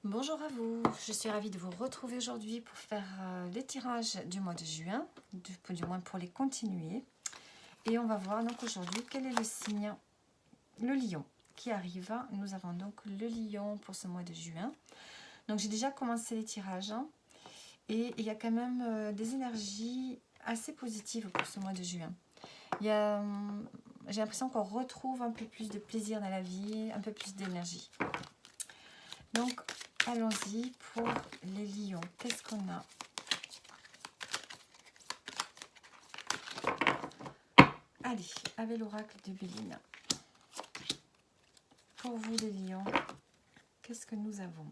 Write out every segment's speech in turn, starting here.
Bonjour à vous, je suis ravie de vous retrouver aujourd'hui pour faire les tirages du mois de juin, du moins pour les continuer. Et on va voir donc aujourd'hui quel est le signe, le lion qui arrive. Nous avons donc le lion pour ce mois de juin. Donc j'ai déjà commencé les tirages et il y a quand même des énergies assez positives pour ce mois de juin. J'ai l'impression qu'on retrouve un peu plus de plaisir dans la vie, un peu plus d'énergie. Donc, allons-y pour les lions. Qu'est-ce qu'on a? Allez, avec l'oracle de Béline. Pour vous les lions, qu'est-ce que nous avons?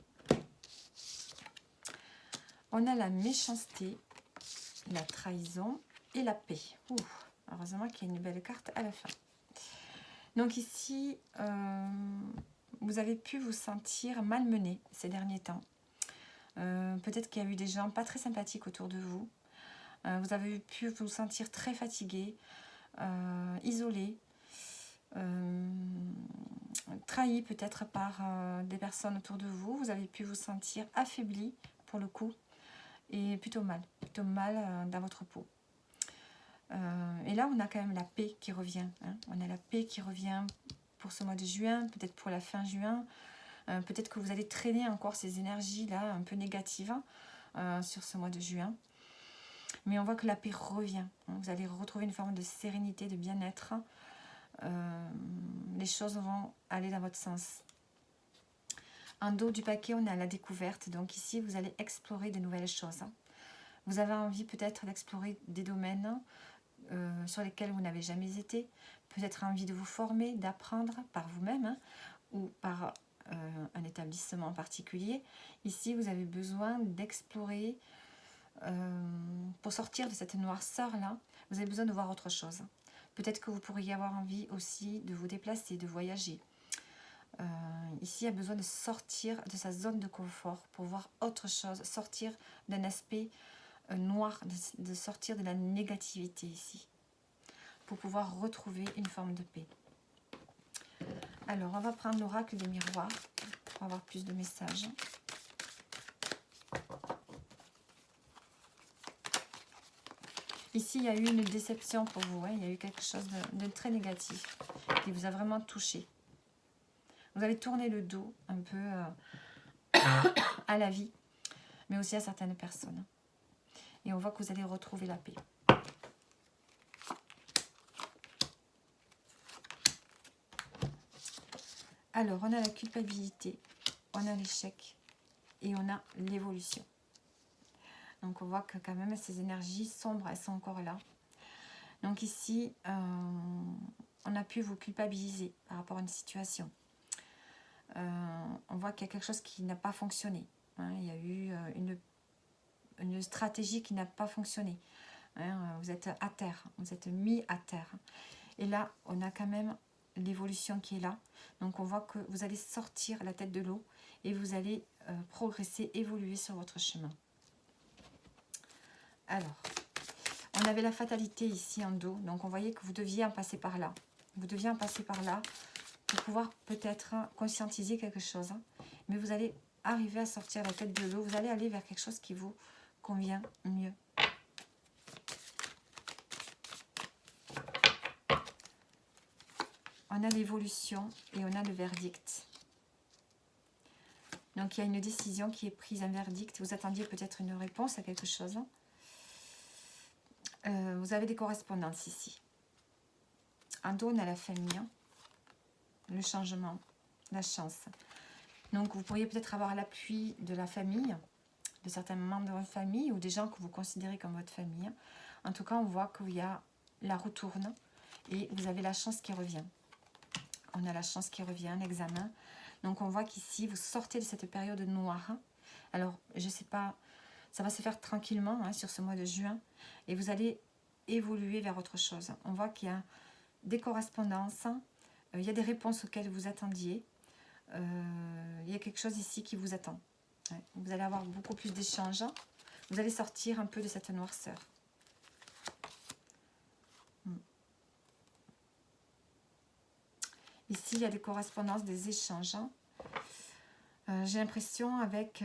On a la méchanceté, la trahison et la paix. Ouh, heureusement qu'il y a une belle carte à la fin. Donc ici, vous avez pu vous sentir malmené ces derniers temps. Peut-être qu'il y a eu des gens pas très sympathiques autour de vous. Vous avez pu vous sentir très fatigué, isolé, trahi peut-être par des personnes autour de vous. Vous avez pu vous sentir affaibli pour le coup et plutôt mal dans votre peau. Et là, on a quand même la paix qui revient. On a la paix qui revient pour ce mois de juin, peut-être pour la fin juin. Peut-être que vous allez traîner encore ces énergies-là un peu négatives sur ce mois de juin. Mais on voit que la paix revient. Vous allez retrouver une forme de sérénité, de bien-être. Les choses vont aller dans votre sens. En dos du paquet, on a la découverte. Donc ici, vous allez explorer de nouvelles choses. Vous avez envie peut-être d'explorer des domaines sur lesquels vous n'avez jamais été. Peut-être envie de vous former, d'apprendre par vous-même ou par un établissement en particulier. Ici, vous avez besoin d'explorer. Pour sortir de cette noirceur-là, vous avez besoin de voir autre chose. Peut-être que vous pourriez avoir envie aussi de vous déplacer, de voyager. Ici, il y a besoin de sortir de sa zone de confort pour voir autre chose, sortir d'un aspect noir, de sortir de la négativité ici, pour pouvoir retrouver une forme de paix. Alors, on va prendre l'oracle des miroirs pour avoir plus de messages. Ici, il y a eu une déception pour vous. Il y a eu quelque chose de très négatif qui vous a vraiment touché. Vous avez tourné le dos un peu à la vie, mais aussi à certaines personnes. Et on voit que vous allez retrouver la paix. Alors, on a la culpabilité, on a l'échec et on a l'évolution. Donc, on voit que quand même ces énergies sombres, elles sont encore là. Donc ici, on a pu vous culpabiliser par rapport à une situation. On voit qu'il y a quelque chose qui n'a pas fonctionné. Il y a eu une stratégie qui n'a pas fonctionné. Vous êtes à terre, vous êtes mis à terre. Et là, on a quand même l'évolution qui est là. Donc on voit que vous allez sortir la tête de l'eau et vous allez progresser, évoluer sur votre chemin. Alors, on avait la fatalité ici en dos. Donc on voyait que vous deviez en passer par là. Vous deviez en passer par là pour pouvoir peut-être conscientiser quelque chose. Mais vous allez arriver à sortir la tête de l'eau. Vous allez aller vers quelque chose qui vous convient mieux. On a l'évolution et on a le verdict. Donc il y a une décision qui est prise, un verdict. Vous attendiez peut-être une réponse à quelque chose. Vous avez des correspondances ici. En dos, on a la famille, le changement, la chance. Donc vous pourriez peut-être avoir l'appui de la famille, de certains membres de votre famille ou des gens que vous considérez comme votre famille. En tout cas, on voit qu'il y a la roue tourne et vous avez la chance qui revient. On a la chance qui revient, l'examen. Donc on voit qu'ici, vous sortez de cette période noire. Alors, je ne sais pas, ça va se faire tranquillement sur ce mois de juin. Et vous allez évoluer vers autre chose. On voit qu'il y a des correspondances. Il y a des réponses auxquelles vous attendiez. Il y a quelque chose ici qui vous attend. Vous allez avoir beaucoup plus d'échanges. Vous allez sortir un peu de cette noirceur. Ici, il y a des correspondances, des échanges. J'ai l'impression avec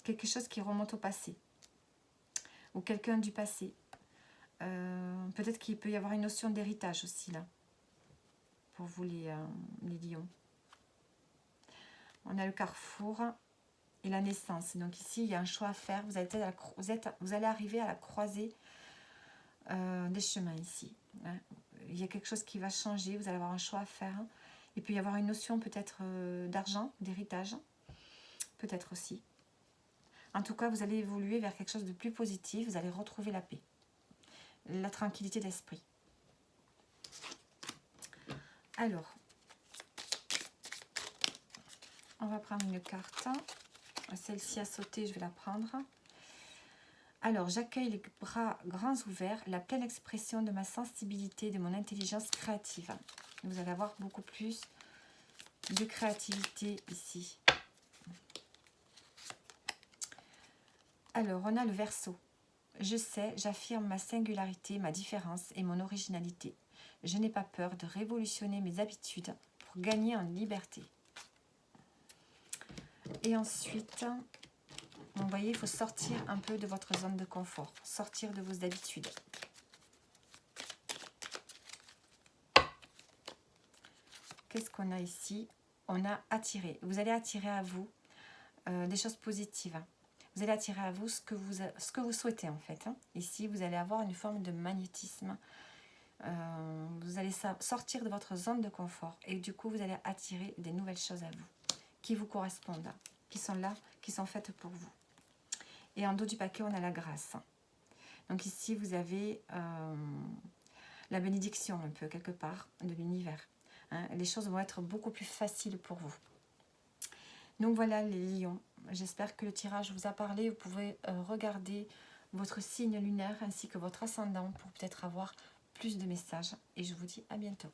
quelque chose qui remonte au passé. Ou quelqu'un du passé. Peut-être qu'il peut y avoir une notion d'héritage aussi là. Pour vous les lions. On a le carrefour et la naissance. Donc ici, il y a un choix à faire. Vous allez arriver à la croisée des chemins ici. Hein. Il y a quelque chose qui va changer. Vous allez avoir un choix à faire. Il peut y avoir une notion peut-être d'argent, d'héritage. Peut-être aussi. En tout cas, vous allez évoluer vers quelque chose de plus positif. Vous allez retrouver la paix. La tranquillité d'esprit. Alors, on va prendre une carte. Celle-ci a sauté, je vais la prendre. Alors, j'accueille les bras grands ouverts, la pleine expression de ma sensibilité, de mon intelligence créative. Vous allez avoir beaucoup plus de créativité ici. Alors, on a le Verseau. Je sais, j'affirme ma singularité, ma différence et mon originalité. Je n'ai pas peur de révolutionner mes habitudes pour gagner en liberté. Et ensuite, vous voyez, il faut sortir un peu de votre zone de confort, sortir de vos habitudes. Qu'est-ce qu'on a ici? On a attiré. Vous allez attirer à vous des choses positives. Vous allez attirer à vous ce que vous souhaitez en fait. Ici, vous allez avoir une forme de magnétisme. Vous allez sortir de votre zone de confort et du coup, vous allez attirer des nouvelles choses à vous qui vous correspondent, qui sont là, qui sont faites pour vous. Et en dos du paquet, on a la grâce. Donc ici, vous avez la bénédiction un peu quelque part de l'univers. Hein. Les choses vont être beaucoup plus faciles pour vous. Donc voilà les lions. J'espère que le tirage vous a parlé. Vous pouvez regarder votre signe lunaire ainsi que votre ascendant pour peut-être avoir plus de messages. Et je vous dis à bientôt.